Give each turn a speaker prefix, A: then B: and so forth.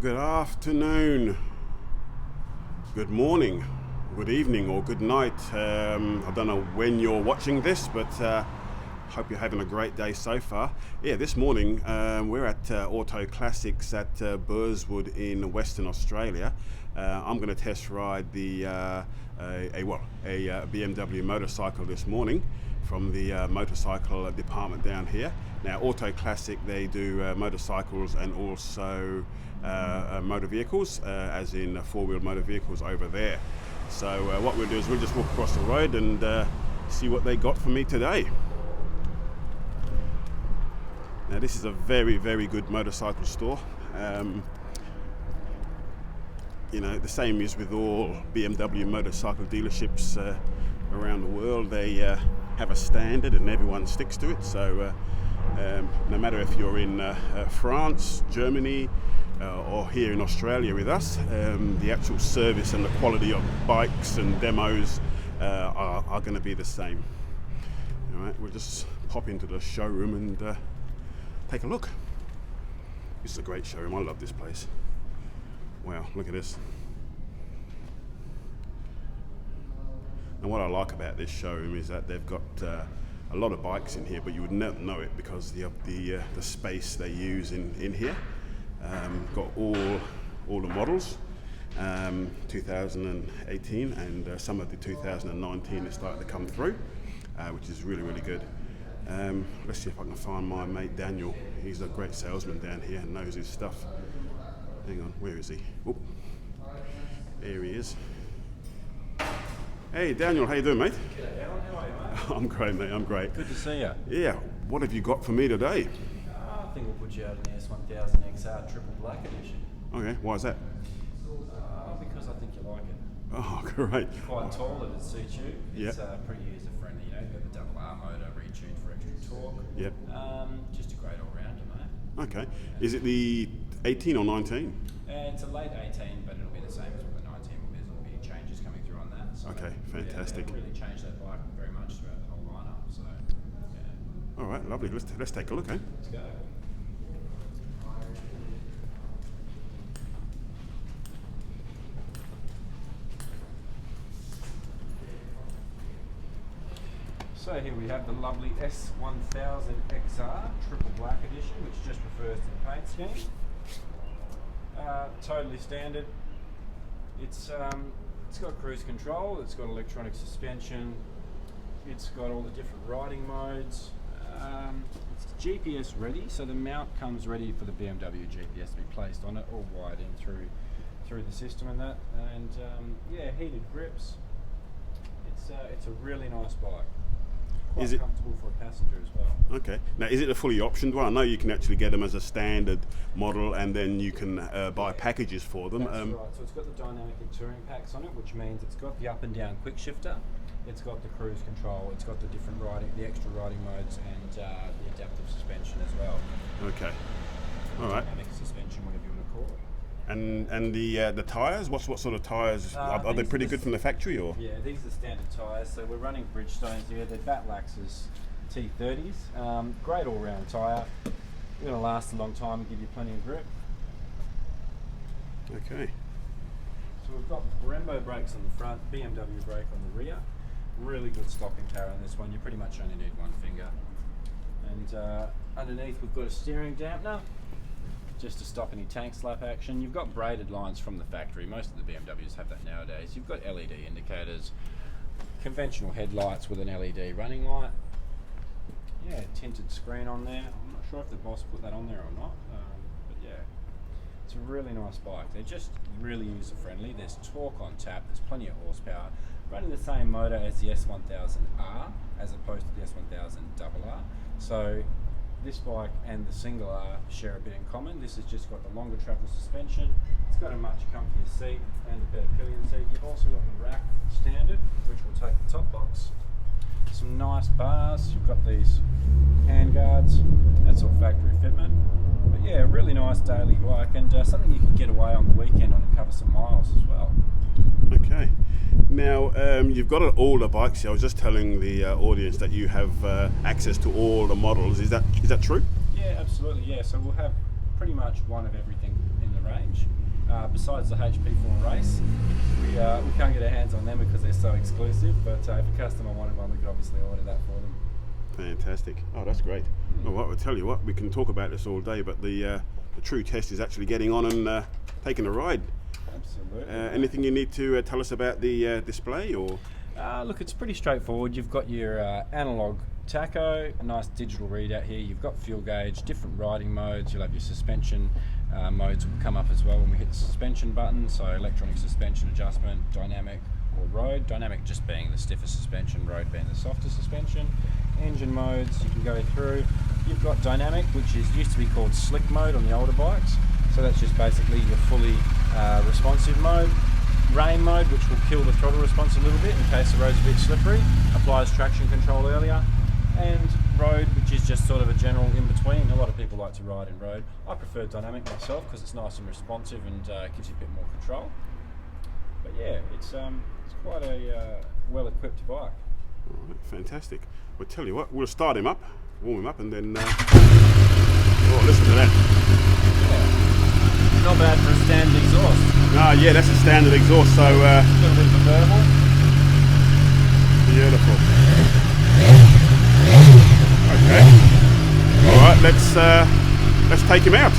A: Good afternoon, good morning, good evening, or good night. I don't know when you're watching this, but hope you're having a great day so far. Yeah, this morning we're at Auto Classics at Burswood in Western Australia. I'm going to test ride the a BMW motorcycle this morning from the motorcycle department down here. Now, Auto Classic, they do motorcycles and also motor vehicles, as in four-wheel motor vehicles over there. So what we'll do is we'll just walk across the road and see what they got for me today. Now, this is a very, very good motorcycle store. You know, the same is with all BMW motorcycle dealerships around the world. They have a standard and everyone sticks to it. So no matter if you're in France, Germany, or here in Australia with us, the actual service and the quality of bikes and demos are going to be the same. All right, we'll just pop into the showroom and take a look. This is a great showroom. I love this place. Wow, look at this. And what I like about this showroom is that they've got a lot of bikes in here, but you would never know it because of the space they use in here. Got all the models, 2018 and some of the 2019 is starting to come through, which is really, really good. Let's see if I can find my mate Daniel. He's a great salesman down here and knows his stuff. Hang on, where is he? Oh, there he is. Hey Daniel, how you doing, mate?
B: G'day Alan, how are you, mate?
A: I'm great, mate, I'm great.
B: Good to see you.
A: Yeah, what have you got for me today?
B: I think we'll put you out in the S1000XR Triple Black Edition.
A: Okay, why is that?
B: Because I think you like it.
A: Oh, great.
B: It's quite tall, it suits you. It's
A: Yep.
B: pretty user friendly, you know, you've got the double R motor, retuned for extra torque.
A: Yep.
B: Just a great all-rounder, mate.
A: Okay. Is it the 18 or 19?
B: It's a late 18, but it'll be the same as what the 19 will be. There'll be changes coming through on that. So,
A: Okay, fantastic.
B: Yeah, really changed that bike very much throughout the whole lineup. So, yeah.
A: All right, lovely. Let's take a look, eh?
B: Let's go. So here we have the lovely S1000XR Triple Black Edition, which just refers to the paint scheme. Totally standard. It's got cruise control, it's got electronic suspension, it's got all the different riding modes. It's GPS ready, so the mount comes ready for the BMW GPS to be placed on it, all wired in through the system and that. And yeah, heated grips. It's a really nice bike. Quite comfortable for a passenger as well.
A: Okay. Now, is it a fully optioned one? I know you can actually get them as a standard model, and then you can buy packages for them.
B: That's right. So it's got the dynamic touring packs on it, which means it's got the up and down quick shifter, it's got the cruise control, it's got the different the extra riding modes, and the adaptive suspension as well.
A: Okay. All right.
B: Dynamic suspension, whatever you want to call it.
A: And the tyres? What sort of tyres? Are they pretty good from the factory, or?
B: Yeah, these are standard tyres. So we're running Bridgestones here. They're Batlax's T30s. Great all-round tyre. They're going to last a long time and give you plenty of grip.
A: Okay.
B: So we've got Brembo brakes on the front, BMW brake on the rear. Really good stopping power on this one. You pretty much only need one finger. And underneath we've got a steering dampener, just to stop any tank slap action. You've got braided lines from the factory. Most of the BMWs have that nowadays. You've got LED indicators, conventional headlights with an LED running light. Yeah, tinted screen on there. I'm not sure if the boss put that on there or not, but yeah, it's a really nice bike. They're just really user friendly. There's torque on tap, there's plenty of horsepower. Running the same motor as the S1000R as opposed to the S1000RR. So this bike and the single R share a bit in common. This has just got the longer travel suspension. It's got a much comfier seat and a better pillion seat. You've also got the rack standard, which will take the top box. Some nice bars. You've got these hand guards. That's all factory fitment. But yeah, really nice daily bike, and something you can get away on the weekend on and cover some miles as well.
A: Okay. Now, you've got all the bikes here. I was just telling the audience that you have access to all the models. Is that true?
B: Yeah, absolutely. Yeah, so we'll have pretty much one of everything in the range. Besides the HP4 Race, we can't get our hands on them because they're so exclusive, but if a customer wanted one, we could obviously order that for them.
A: Fantastic. Oh, that's great. Well, what, I'll tell you what, we can talk about this all day, but the true test is actually getting on and taking a ride.
B: Absolutely.
A: Anything you need to tell us about the display, or?
B: Look, it's pretty straightforward. You've got your analog tacho, a nice digital readout here. You've got fuel gauge, different riding modes. You'll have your suspension modes will come up as well when we hit the suspension button. So electronic suspension adjustment, dynamic or road. Dynamic just being the stiffer suspension, road being the softer suspension. Engine modes you can go through. You've got dynamic, which used to be called slick mode on the older bikes. So that's just basically your fully responsive mode. Rain mode, which will kill the throttle response a little bit in case the road's a bit slippery, applies traction control earlier, and road, which is just sort of a general in-between. A lot of people like to ride in road. I prefer dynamic myself because it's nice and responsive and gives you a bit more control. But yeah, it's quite a well-equipped bike.
A: All right, fantastic. Well, tell you what, we'll start him up, warm him up, and then oh, listen to that.
B: Yeah. Not bad for a standard exhaust.
A: Ah, yeah, that's a standard exhaust, so
B: a little bit of a verbal.
A: Beautiful. Okay. All right, let's take him out.